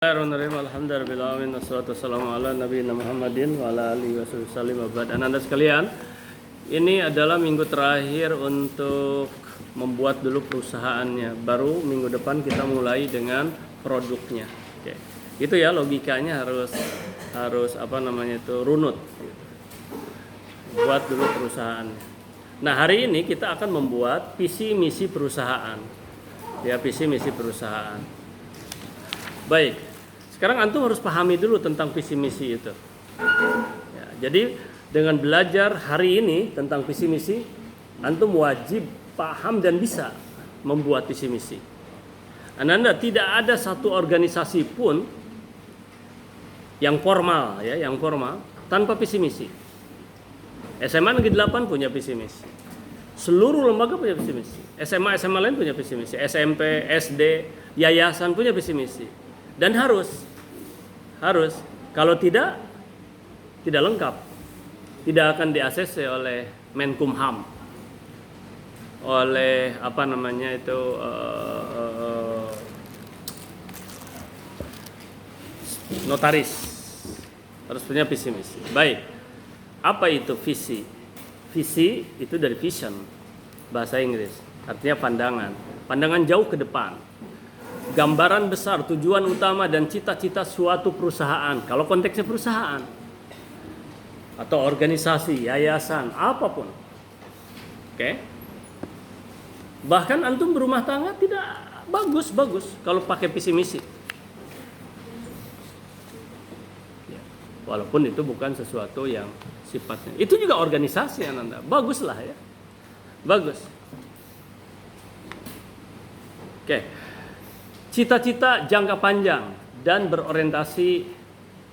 Bismillahirrahmanirrahim. Alhamdulillahirabbil wassalatu wassalamu ala nabiyina Muhammadin wa ala alihi wasallam. Anak-anak sekalian, ini adalah minggu terakhir untuk membuat dulu perusahaannya. Baru minggu depan kita mulai dengan produknya. Oke. Itu ya logikanya harus runut. Buat dulu perusahaannya. Nah, hari ini kita akan membuat visi misi perusahaan. Ya, visi misi perusahaan. Baik. Sekarang antum harus pahami dulu tentang visi misi itu. Ya, jadi dengan belajar hari ini tentang visi misi, antum wajib paham dan bisa membuat visi misi. Anda tidak ada satu organisasi pun yang formal tanpa visi misi. SMA Negeri 8 punya visi misi. Seluruh lembaga punya visi misi. SMA lain punya visi misi. SMP, SD, yayasan punya visi misi. Dan harus kalau tidak lengkap, tidak akan di-ACC oleh Menkumham, oleh notaris. Harus punya visi misi. Baik, apa itu visi? Visi itu dari vision, bahasa Inggris, artinya pandangan jauh ke depan. Gambaran besar, tujuan utama dan cita-cita suatu perusahaan. Kalau konteksnya perusahaan atau organisasi, yayasan, apapun. Oke. Bahkan antum berumah tangga tidak bagus kalau pakai visi misi. Ya, walaupun itu bukan sesuatu yang sifatnya. Itu juga organisasi Anda. Baguslah ya. Bagus. Oke. Cita-cita jangka panjang dan berorientasi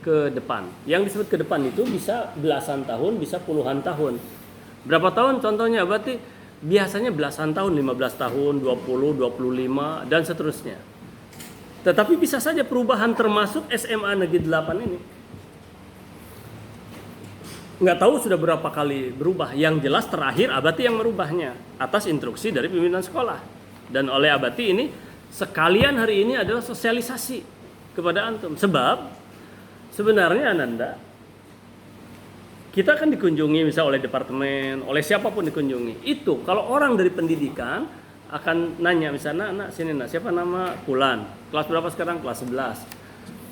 ke depan. Yang disebut ke depan itu bisa belasan tahun, bisa puluhan tahun. Berapa tahun contohnya? Berarti biasanya belasan tahun, 15 tahun, 20, 25 dan seterusnya. Tetapi bisa saja perubahan termasuk SMA Negeri 8 ini. Nggak tahu sudah berapa kali berubah. Yang jelas terakhir Abati yang merubahnya atas instruksi dari pimpinan sekolah. Dan oleh Abati ini sekalian hari ini adalah sosialisasi kepada antum. Sebab sebenarnya Ananda, kita akan dikunjungi misal oleh departemen, oleh siapapun dikunjungi. Itu kalau orang dari pendidikan akan nanya misalnya, nak sini nak, siapa nama Fulan? Kelas berapa sekarang? Kelas 11.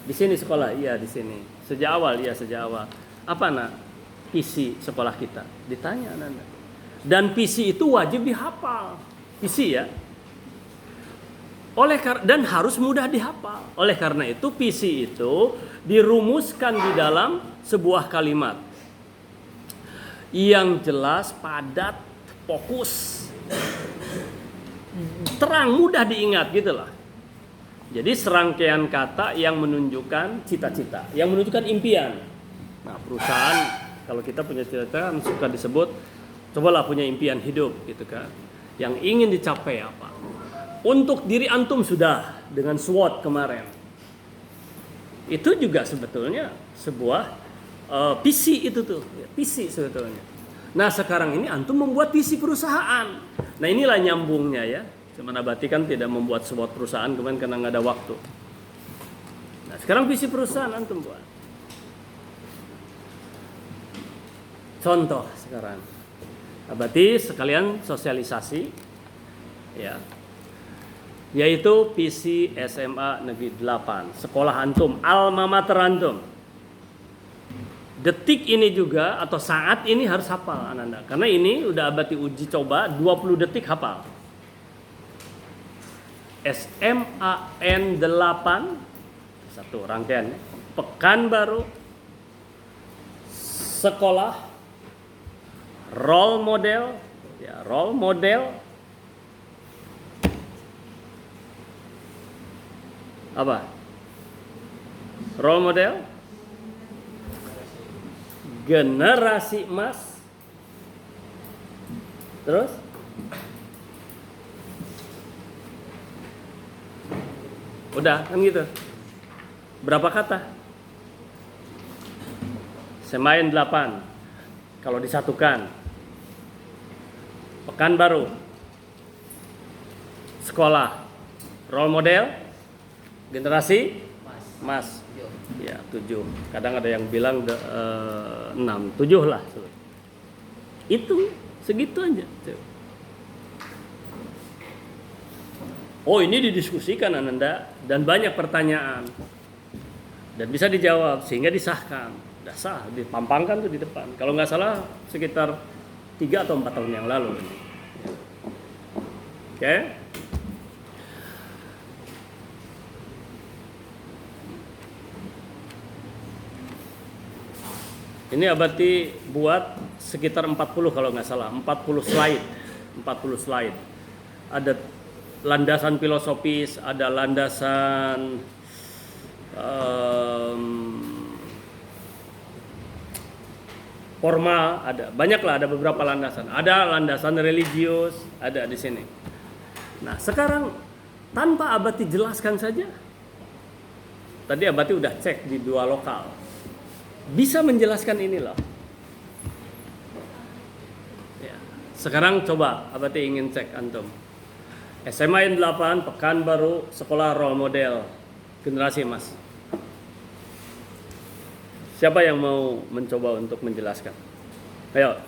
Di sini sekolah? Iya di sini. Sejak awal? Iya sejak awal. Apa nak? Visi sekolah kita. Ditanya Ananda. Dan visi itu wajib dihafal. Visi ya. Dan harus mudah dihafal. Oleh karena itu visi itu dirumuskan di dalam sebuah kalimat yang jelas, padat, fokus, terang, mudah diingat gitulah. Jadi serangkaian kata yang menunjukkan cita-cita, yang menunjukkan impian. Nah, perusahaan kalau kita punya cita-cita kan suka disebut, cobalah punya impian hidup gitu kan. Yang ingin dicapai apa? Untuk diri antum sudah dengan SWOT kemarin. Itu juga sebetulnya sebuah visi itu tuh, visi sebetulnya. Nah, sekarang ini antum membuat visi perusahaan. Nah, inilah nyambungnya ya. Cuman Abati kan tidak membuat SWOT perusahaan kemarin karena nggak ada waktu. Nah, sekarang visi perusahaan antum buat. Contoh sekarang. Abati sekalian sosialisasi ya. Yaitu visi SMA Negeri 8, sekolah antum, alma mater antum. Detik ini juga atau saat ini harus hafal Ananda, karena ini udah Abati uji coba 20 detik hafal. SMAN 8 satu rangkaian, Pekanbaru, sekolah, role model, apa? Role model, generasi emas, terus udah kan gitu. Berapa kata? Semain 8. Kalau disatukan, Pekanbaru, sekolah, role model, generasi Mas. Ya, 7. Kadang ada yang bilang 6, 7 lah. Itu segitu aja. Oh, ini didiskusikan Ananda dan banyak pertanyaan. Dan bisa dijawab sehingga disahkan. Udah sah, dipampangkan tuh di depan. Kalau nggak salah sekitar 3 atau 4 tahun yang lalu. Oke. Ini Abati buat sekitar 40 kalau nggak salah, 40 slide. 40 slide. Ada landasan filosofis, ada landasan formal, ada banyaklah, ada beberapa landasan, ada landasan religius, ada di sini. Nah sekarang tanpa Abati jelaskan saja, tadi Abati udah cek di 2 lokal, bisa menjelaskan ini loh. Ya. Sekarang coba Abati ingin cek antum. SMA N8 Pekanbaru Sekolah Role Model Generasi Emas. Siapa yang mau mencoba untuk menjelaskan? Ayo.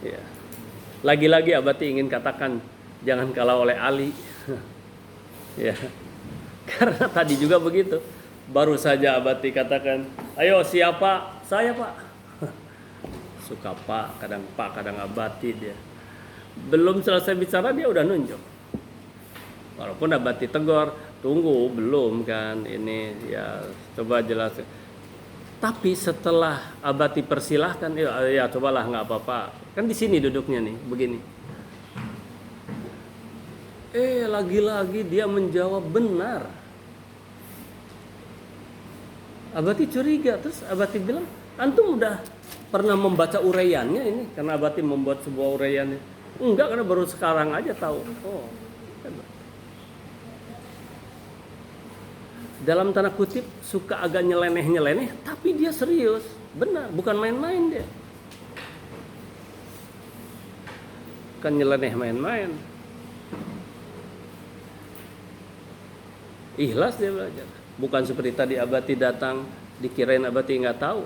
Ya. Lagi-lagi Abati ingin katakan jangan kalah oleh Ali. Ya. Karena tadi juga begitu. Baru saja Abati katakan, ayo siapa? Saya Pak. Suka Pak, kadang Abati dia. Belum selesai bicara dia udah nunjuk. Walaupun Abati tegur, tunggu belum kan ini ya coba jelaskan. Tapi setelah Abati persilahkan, ya cobalah nggak apa-apa. Kan di sini duduknya nih, begini. Lagi-lagi dia menjawab benar. Abati curiga, terus Abati bilang, antum udah pernah membaca uraiannya ini? Karena Abati membuat sebuah uraiannya. Enggak, karena baru sekarang aja tahu. Oh, hebat. Dalam tanda kutip suka agak nyeleneh, tapi dia serius, benar, bukan main-main dia. Bukan nyeleneh main-main. Ikhlas dia belajar. Bukan seperti tadi Abati datang, dikirain Abati nggak tahu.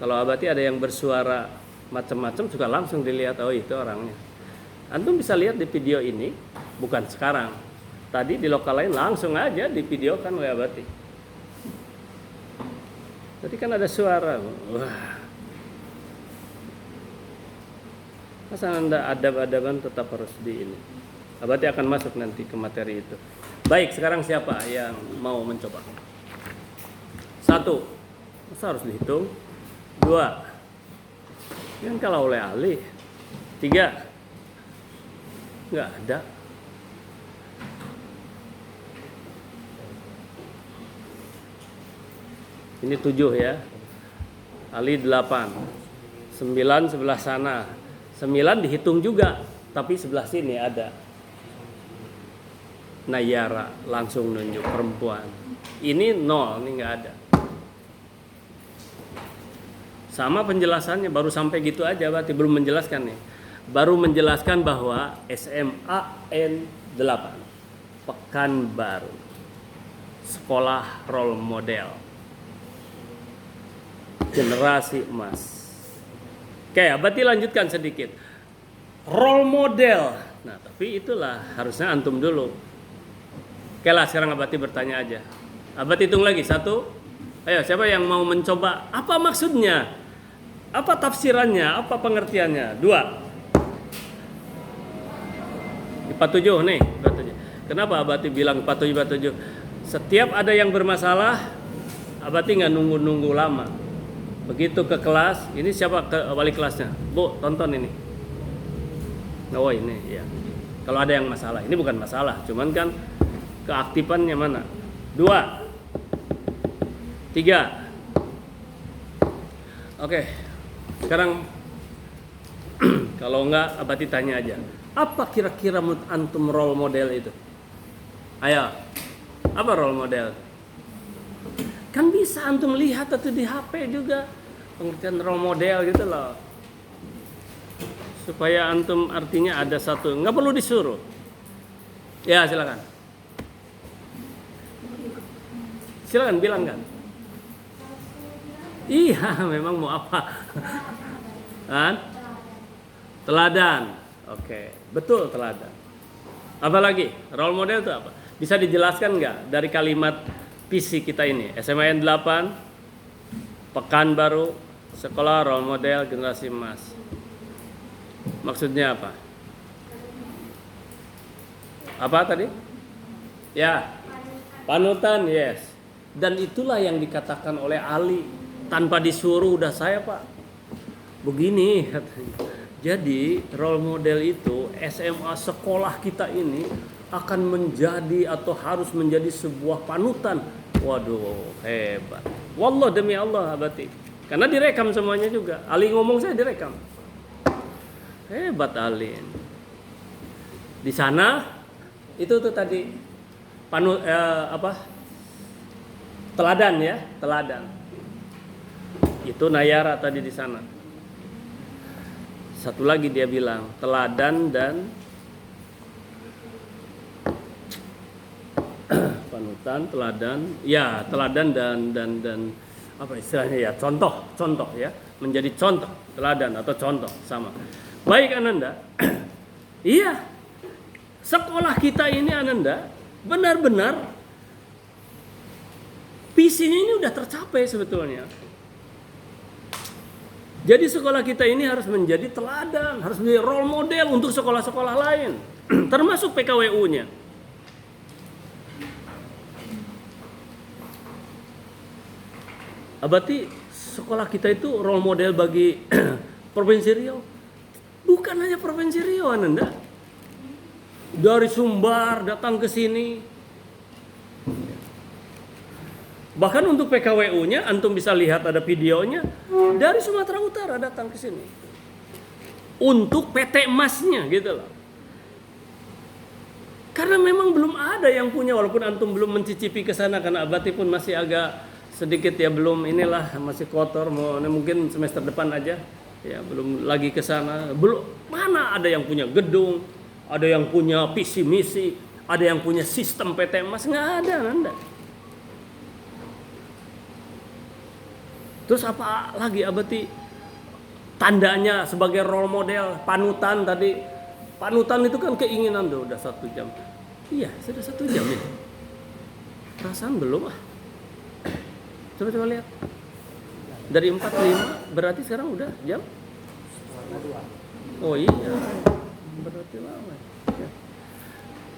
Kalau Abati ada yang bersuara macam-macam juga langsung dilihat, oh itu orangnya. Antum bisa lihat di video ini, bukan sekarang. Tadi di lokal lain langsung aja divideokan oleh Abati. Tadi kan ada suara. Wah. Masa Anda adab-adaban tetap harus di ini. Abati akan masuk nanti ke materi itu. Baik, sekarang siapa yang mau mencoba? 1. Masa harus dihitung? 2. Yang kalah oleh Ali. 3. Nggak ada. Ini 7 ya. Ali 8. 9 sebelah sana. 9 dihitung juga, tapi sebelah sini ada. Nayara langsung nunjuk perempuan. Ini 0, ini nggak ada. Sama penjelasannya, baru sampai gitu aja, berarti belum menjelaskan nih. Baru menjelaskan bahwa SMA N8 Pekanbaru Sekolah Role Model Generasi Emas. Oke, berarti lanjutkan sedikit. Role model. Nah, tapi itulah harusnya antum dulu. Oke lah, sekarang Abati bertanya aja. Abati hitung lagi, 1. Ayo, siapa yang mau mencoba? Apa maksudnya? Apa tafsirannya? Apa pengertiannya? 2. 47 nih, 47. Kenapa Abati bilang 47? Setiap ada yang bermasalah, Abati nggak nunggu-nunggu lama. Begitu ke kelas, ini siapa wali kelasnya? Bu, tonton ini. Oh ini, ya. Kalau ada yang masalah, ini bukan masalah, cuman kan keaktifannya mana? 2. 3. Oke. Sekarang kalau enggak Abati tanya aja. Apa kira-kira menurut antum role model itu? Ayo. Apa role model? Kan bisa antum lihat atau di HP juga pengertian role model gitu loh. Supaya antum artinya ada satu, nggak perlu disuruh. Ya silakan. Silakan bilang kan. Iya, memang mau apa? Kan? Teladan. Oke, betul teladan. Apalagi role model itu apa? Bisa dijelaskan nggak dari kalimat visi kita ini? SMAN 8, Pekanbaru, Sekolah Role Model Generasi Emas. Maksudnya apa? Apa tadi? Ya, panutan, yes. Dan itulah yang dikatakan oleh Ali. Tanpa disuruh udah saya Pak. Begini katanya. Jadi role model itu SMA sekolah kita ini akan menjadi atau harus menjadi sebuah panutan. Waduh, hebat. Wallah demi Allah abati. Karena direkam semuanya juga. Ali ngomong saya direkam. Hebat Ali. Di sana itu tuh tadi teladan ya, teladan. Itu Nayara tadi di sana. Satu lagi dia bilang teladan dan panutan, teladan, ya teladan dan apa istilahnya ya, contoh ya, menjadi contoh, teladan atau contoh sama. Baik Ananda, iya, sekolah kita ini Ananda benar-benar visinya ini udah tercapai sebetulnya. Jadi sekolah kita ini harus menjadi teladan, harus menjadi role model untuk sekolah-sekolah lain, termasuk PKWU-nya. Berarti sekolah kita itu role model bagi Provinsi Riau. Bukan hanya Provinsi Riau, Ananda. Dari Sumbar datang ke sini. Bahkan untuk PKWU-nya, antum bisa lihat ada videonya, dari Sumatera Utara datang ke sini. Untuk PT Emasnya gitu loh. Karena memang belum ada yang punya, walaupun antum belum mencicipi ke sana karena Abati pun masih agak sedikit ya, belum inilah, masih kotor, mau mungkin semester depan aja. Ya, belum lagi ke sana. Belum, mana ada yang punya gedung, ada yang punya visi misi, ada yang punya sistem PT Emas, nggak ada Nanda. Terus apa lagi Abati tandanya sebagai role model, panutan tadi. Panutan itu kan keinginan tuh, udah 1 jam. Iya, sudah 1 jam ya. Perasaan belum ah. Coba lihat. Dari 45 berarti sekarang udah jam? Oh iya. Berarti lama.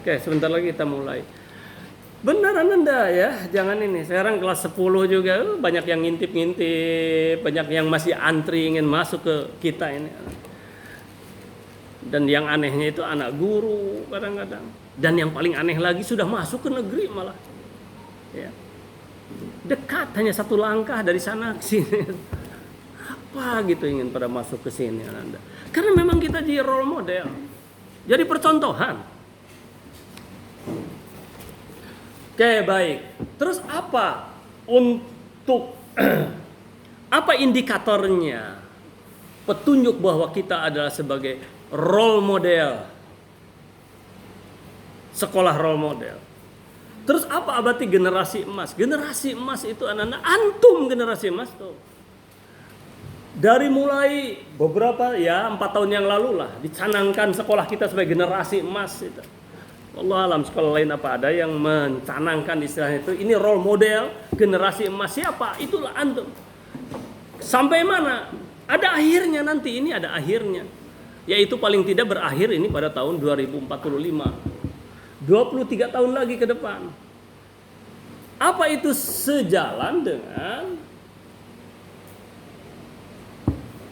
Oke, sebentar lagi kita mulai. Benar Ananda ya, jangan ini. Sekarang kelas 10 juga banyak yang ngintip-ngintip, banyak yang masih antri ingin masuk ke kita ini. Dan yang anehnya itu anak guru kadang-kadang. Dan yang paling aneh lagi sudah masuk ke negeri malah. Ya. Dekat, hanya 1 langkah dari sana ke sini. Apa gitu ingin pada masuk ke sini Ananda. Karena memang kita jadi role model. Jadi percontohan. Oke, baik. Terus apa untuk apa indikatornya? Petunjuk bahwa kita adalah sebagai role model. Sekolah role model. Terus apa Abati generasi emas? Generasi emas itu anak-anak antum generasi emas tuh. Dari mulai beberapa ya 4 tahun yang lalu lah dicanangkan sekolah kita sebagai generasi emas itu. Allah alam sekolah lain apa ada yang mencanangkan istilahnya itu. Ini role model generasi emas siapa? Itulah antum. Sampai mana? Ada akhirnya nanti, ini ada akhirnya. Yaitu paling tidak berakhir ini pada tahun 2045. 23 tahun lagi ke depan. Apa itu sejalan dengan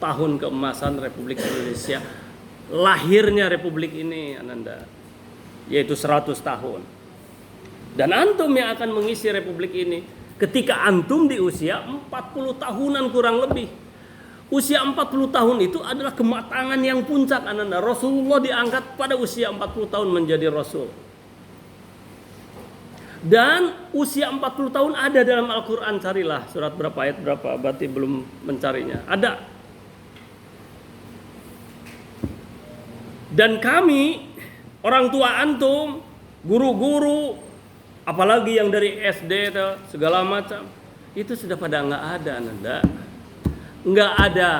tahun keemasan Republik Indonesia, lahirnya Republik ini Ananda, yaitu 100 tahun. Dan antum yang akan mengisi Republik ini ketika antum di usia 40 tahunan kurang lebih. Usia 40 tahun itu adalah kematangan yang puncak Ananda. Rasulullah diangkat pada usia 40 tahun menjadi Rasul. Dan usia 40 tahun ada dalam Al-Quran. Carilah surat berapa, ayat berapa, berarti belum mencarinya. Ada. Dan kami, orang tua antum, guru-guru, apalagi yang dari SD segala macam, itu sudah pada nggak ada, Nanda. Nggak ada,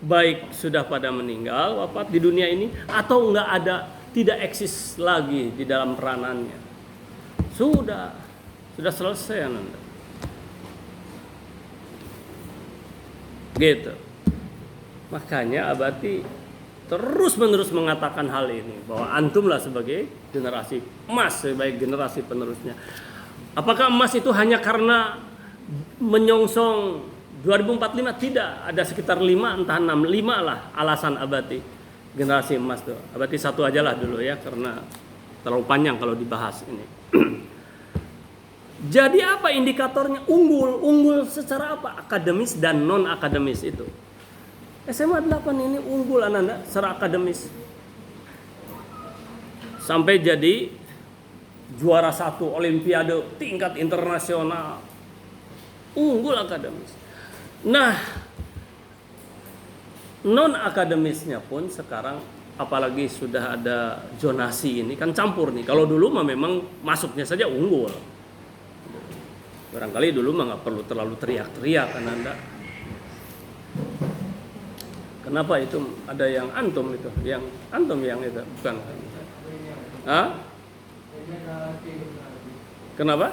baik sudah pada meninggal, wafat di dunia ini, atau nggak ada, tidak eksis lagi di dalam peranannya. Sudah selesai, Nanda. Gitu. Makanya Abati terus-menerus mengatakan hal ini, bahwa antumlah sebagai generasi emas, sebagai generasi penerusnya. Apakah emas itu hanya karena menyongsong 2045? Tidak, ada sekitar 5 entah 6, 5 lah alasan Abati generasi emas tuh. Abati satu aja lah dulu ya, karena terlalu panjang kalau dibahas ini. Jadi apa indikatornya? Unggul secara apa? Akademis dan non akademis itu. SMA 8 ini unggul Ananda secara akademis. Sampai jadi juara 1 olimpiade tingkat internasional. Unggul akademis. Nah, non akademisnya pun sekarang apalagi sudah ada zonasi ini kan campur nih. Kalau dulu mah memang masuknya saja unggul. Barangkali dulu mah nggak perlu terlalu teriak-teriak kan Anda. Kenapa itu ada yang antum itu, yang antum yang itu bukan? Hah? Kenapa?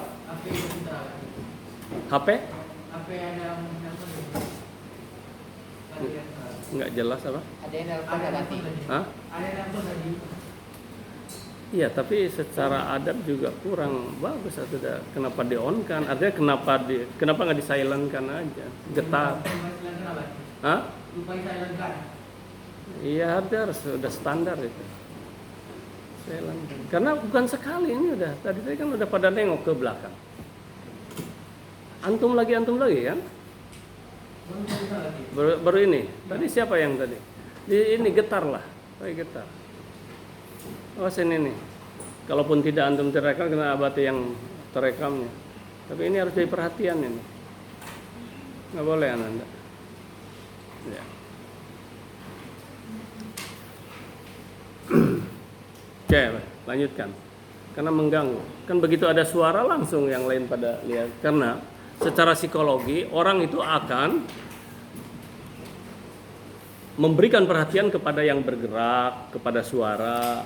HP? Nggak jelas apa? Ada yang nelpon tadi. Hah? Ada yang nelpon tadi. Iya, tapi secara adab juga kurang bagus atau tidak. Kenapa di on kan? Artinya kenapa nggak di silent kan aja? Getar. Hah? Lupa silent kan? Iya, harus sudah standar itu. Silent. Karena bukan sekali ini udah. Tadi kan udah pada nengok ke belakang. Antum lagi kan? Baru ini. Tadi siapa yang tadi? Ini getar lah. Kayak getar. Oh sini nih. Kalaupun tidak antum terekam, kena Abati yang terekamnya. Tapi ini harus jadi perhatian ini. Nggak boleh Anda. Ya. Oke, lanjutkan. Karena mengganggu. Kan begitu ada suara langsung yang lain pada lihat. Karena secara psikologi orang itu akan memberikan perhatian kepada yang bergerak, kepada suara.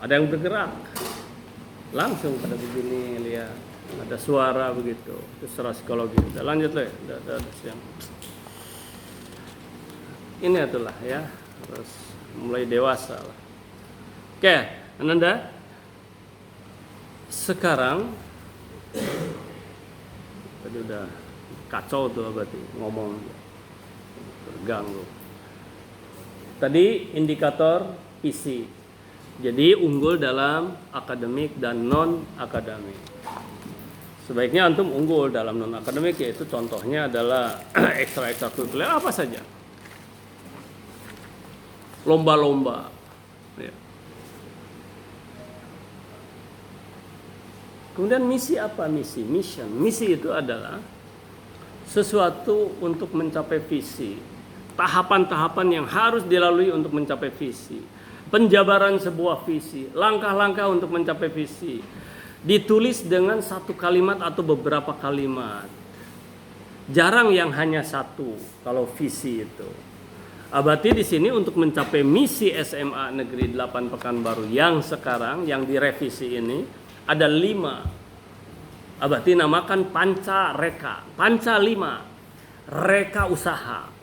Ada yang bergerak, langsung pada begini lihat, ada suara begitu, itu secara psikologi. Udah lanjut lah, udah siang. Ini itulah ya, harus mulai dewasa lah. Oke, Ananda. Sekarang tadi udah kacau tuh berarti ngomong, terganggu. Tadi indikator PC. Jadi unggul dalam akademik dan non akademik. Sebaiknya antum unggul dalam non akademik, yaitu contohnya adalah ekstrakurikuler apa saja, lomba-lomba. Ya. Kemudian misi apa? Misi itu adalah sesuatu untuk mencapai visi, tahapan-tahapan yang harus dilalui untuk mencapai visi. Penjabaran sebuah visi, langkah-langkah untuk mencapai visi, ditulis dengan satu kalimat atau beberapa kalimat. Jarang yang hanya satu kalau visi itu. Abati di sini untuk mencapai misi SMA Negeri 8 Pekanbaru yang sekarang yang direvisi ini ada 5. Abati namakan panca reka, panca 5, reka usaha.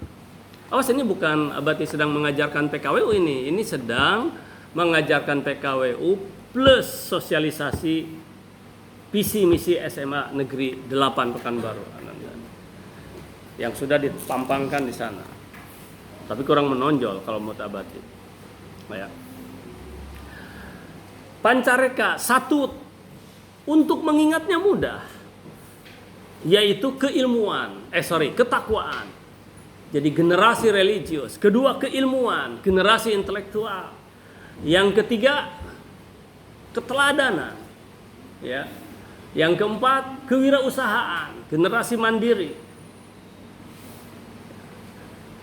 Awas, ini bukan Abati sedang mengajarkan PKWU ini sedang mengajarkan PKWU plus sosialisasi visi misi SMA Negeri 8 Pekanbaru yang sudah dipampangkan di sana. Tapi kurang menonjol kalau menurut Abati. Ya. Pancareka satu, untuk mengingatnya mudah, yaitu ketakwaan. Jadi generasi religius. Kedua, keilmuan, generasi intelektual. Yang ketiga, keteladanan. Ya. Yang keempat, kewirausahaan, generasi mandiri.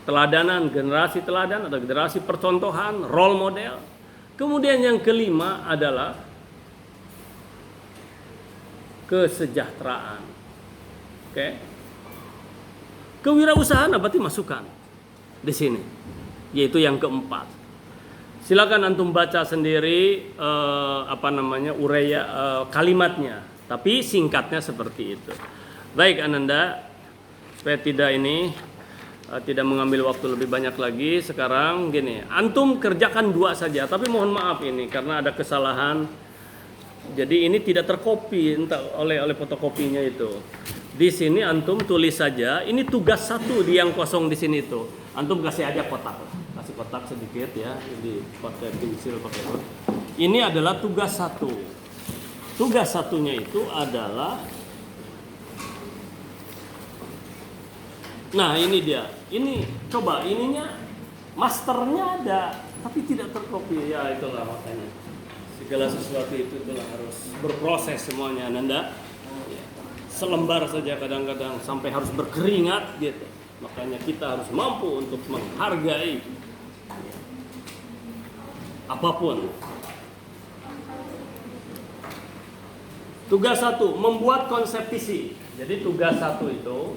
Teladanan, generasi teladan atau generasi percontohan, role model. Kemudian yang kelima adalah kesejahteraan. Oke. Kewirausahaan berarti masukan di sini, yaitu yang keempat. Silakan antum baca sendiri kalimatnya, tapi singkatnya seperti itu. Baik Ananda, supaya tidak mengambil waktu lebih banyak lagi. Sekarang gini, antum kerjakan 2 saja, tapi mohon maaf ini karena ada kesalahan. Jadi ini tidak terkopi oleh fotokopinya itu. Di sini antum tulis saja, ini tugas 1 di yang kosong di sini itu. Antum kasih aja kotak lah. Kasih kotak sedikit ya, jadi pakai pensil pakai huruf. Ini adalah tugas 1. Tugas 1-nya itu adalah, nah ini dia. Ini coba ininya masternya ada, tapi tidak terkopi. Ya itulah makanya. Segala sesuatu itu itulah harus berproses semuanya, Nanda. Selembar saja kadang-kadang sampai harus berkeringat gitu. Makanya kita harus mampu untuk menghargai apapun. Tugas 1, membuat konsep visi. Jadi tugas 1 itu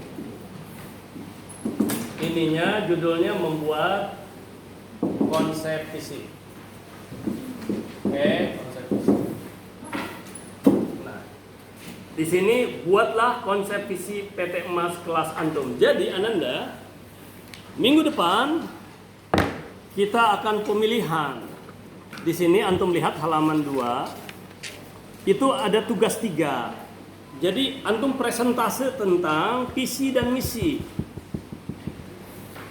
ininya judulnya membuat konsep visi. Oke, konsep visi. Nah, di sini buatlah konsep visi PT Emas kelas antum. Jadi Ananda, minggu depan kita akan pemilihan. Di sini antum lihat halaman 2. Itu ada tugas 3. Jadi antum presentase tentang visi dan misi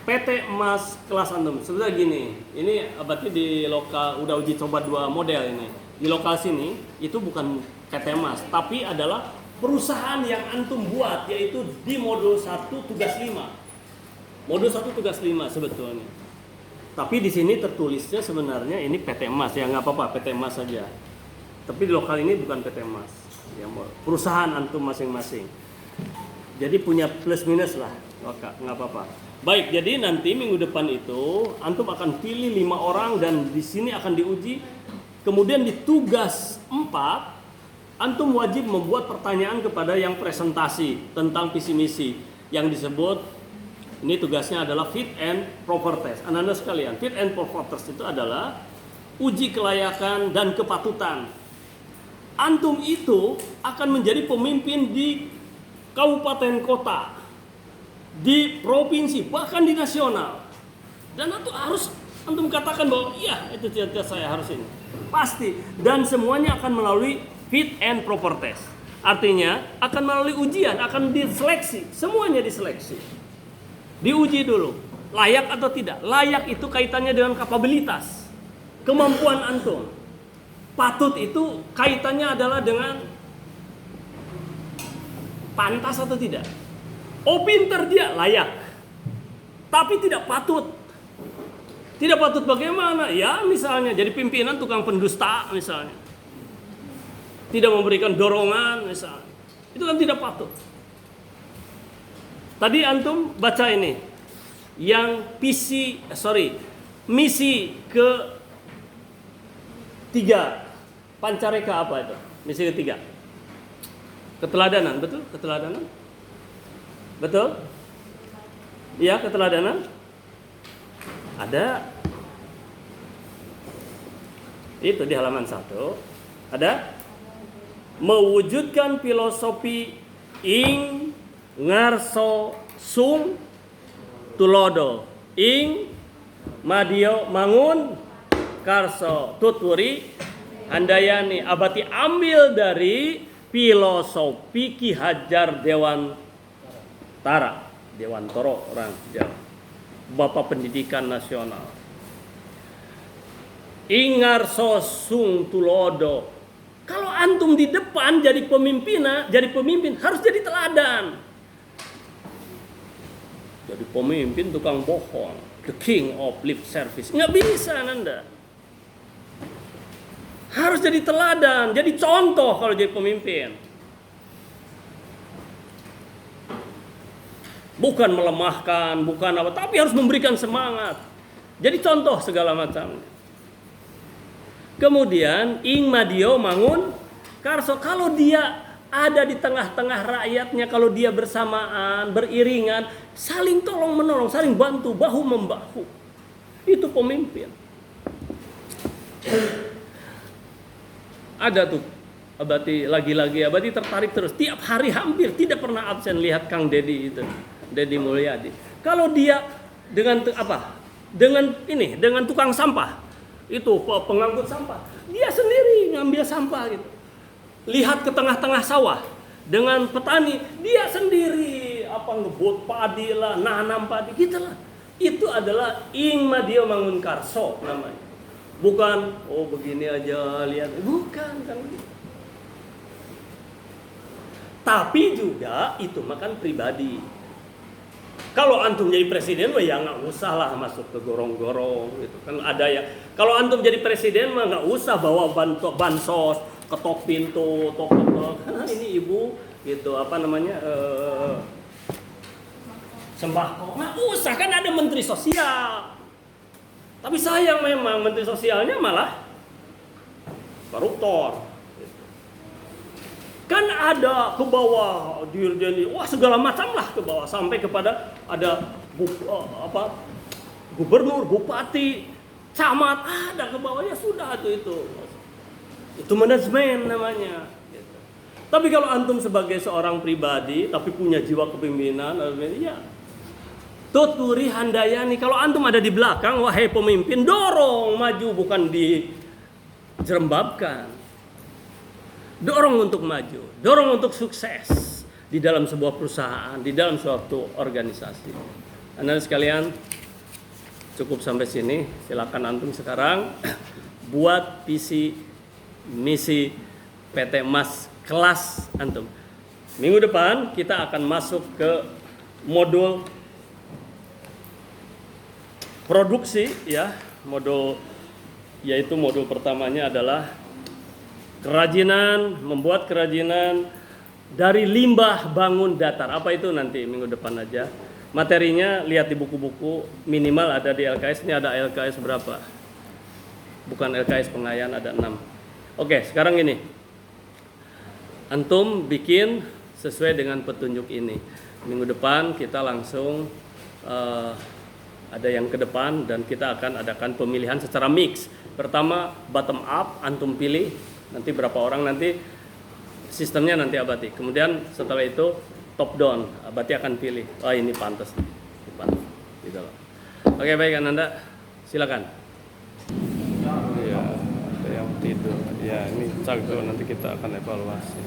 PT Emas kelas antum. Sebenarnya gini, ini berarti di lokal udah uji coba 2 model ini. Di lokal sini itu bukan PT Emas, tapi adalah perusahaan yang antum buat, yaitu di modul 1 tugas 5. Modul 1 tugas 5 sebetulnya. Tapi di sini tertulisnya sebenarnya ini PT Emas, ya nggak apa-apa PT Emas saja. Tapi di lokal ini bukan PT Emas, ya perusahaan antum masing-masing. Jadi punya plus minus lah, nggak apa-apa. Baik, jadi nanti minggu depan itu antum akan pilih 5 orang dan di sini akan diuji. Kemudian di tugas 4 antum wajib membuat pertanyaan kepada yang presentasi tentang visi misi yang disebut, ini tugasnya adalah fit and proper test. Anak-anak sekalian, fit and proper test itu adalah uji kelayakan dan kepatutan. Antum itu akan menjadi pemimpin di kabupaten kota, di provinsi, bahkan di nasional. Dan antum katakan bahwa iya itu tidak saya harus ini. Pasti. Dan semuanya akan melalui fit and proper test. Artinya akan melalui ujian, akan diseleksi. Semuanya diseleksi. Diuji dulu. Layak atau tidak. Layak itu kaitannya dengan kapabilitas. Kemampuan antum. Patut itu kaitannya adalah dengan pantas atau tidak. Oh pinter dia, layak. Tapi tidak patut. Tidak patut bagaimana? Ya misalnya jadi pimpinan tukang pendusta misalnya. Tidak memberikan dorongan misalnya. Itu kan tidak patut. Tadi antum baca ini. Yang misi ke-3. Pancareka apa itu? Misi ke-3. Keteladanan, betul? Keteladanan? Betul? Iya, keteladanan. Ada. Itu di halaman 1. Ada. Mewujudkan filosofi ing ngarso sung tulodo. Ing madio mangun karso tuturi handayani. Abati ambil dari filosofi Ki Hajar Dewantara, Dewantoro orang Jawa, Bapak Pendidikan Nasional. Ingar sosung tulodo. Kalau antum di depan jadi pemimpin harus jadi teladan. Jadi pemimpin tukang bohong, the king of lip service. Nggak bisa Anda. Harus jadi teladan, jadi contoh kalau jadi pemimpin. Bukan melemahkan, bukan apa, tapi harus memberikan semangat. Jadi contoh segala macam. Kemudian ing madio mangun karso, kalau dia ada di tengah-tengah rakyatnya, kalau dia bersamaan, beriringan, saling tolong menolong, saling bantu, bahu membahu. Itu pemimpin. Ada tuh Abati lagi-lagi, Abati tertarik terus. Tiap hari hampir tidak pernah absen lihat Kang Dedi itu, Dedi Mulyadi. Kalau dia dengan dengan tukang sampah, itu pengangkut sampah, dia sendiri ngambil sampah gitu. Lihat ke tengah-tengah sawah dengan petani, dia sendiri ngebot padi lah, nanam padi gitulah. Itu adalah Ing Madia Mangunkarso namanya. Bukan begini aja lihat, bukan kan. Tapi juga itu makan pribadi. Kalau antum jadi presiden, ya nggak usah lah masuk ke gorong-gorong gitu kan. Ada ya. Kalau antum jadi presiden mah nggak usah bawa bansos, ketok pintu, tok. Ini ibu gitu sembako. Nggak usah, kan ada menteri sosial. Tapi sayang memang menteri sosialnya malah koruptor. Kan ada ke bawah dirjen, segala macam lah ke bawah sampai kepada ada gubernur, bupati, camat, ada ke bawahnya sudah itu manajemen namanya. Gitu. Tapi kalau antum sebagai seorang pribadi tapi punya jiwa kepemimpinan, ya tuturi handayani. Kalau antum ada di belakang, wahai pemimpin, dorong maju, bukan dijerembabkan. Dorong untuk maju, dorong untuk sukses di dalam sebuah perusahaan, di dalam suatu organisasi. Anda sekalian, cukup sampai sini. Silakan antum sekarang buat visi misi PT Mas kelas antum. Minggu depan kita akan masuk ke modul produksi ya. Yaitu modul pertamanya adalah membuat kerajinan dari limbah bangun datar. Apa itu nanti minggu depan aja. Materinya lihat di buku-buku, minimal ada di LKS. Ini ada LKS berapa? Bukan LKS Pengayan, ada 6. Oke, sekarang ini. Antum bikin sesuai dengan petunjuk ini. Minggu depan kita langsung ada yang ke depan dan kita akan adakan pemilihan secara mix. Pertama bottom up, antum pilih nanti berapa orang, nanti sistemnya nanti Abati. Kemudian setelah itu top down, Abati akan pilih. Oh ini pantas nih, gitu loh. Oke baik Ananda, silakan. Iya, ada yang tidur. Ya ini cago nanti kita akan evaluasi.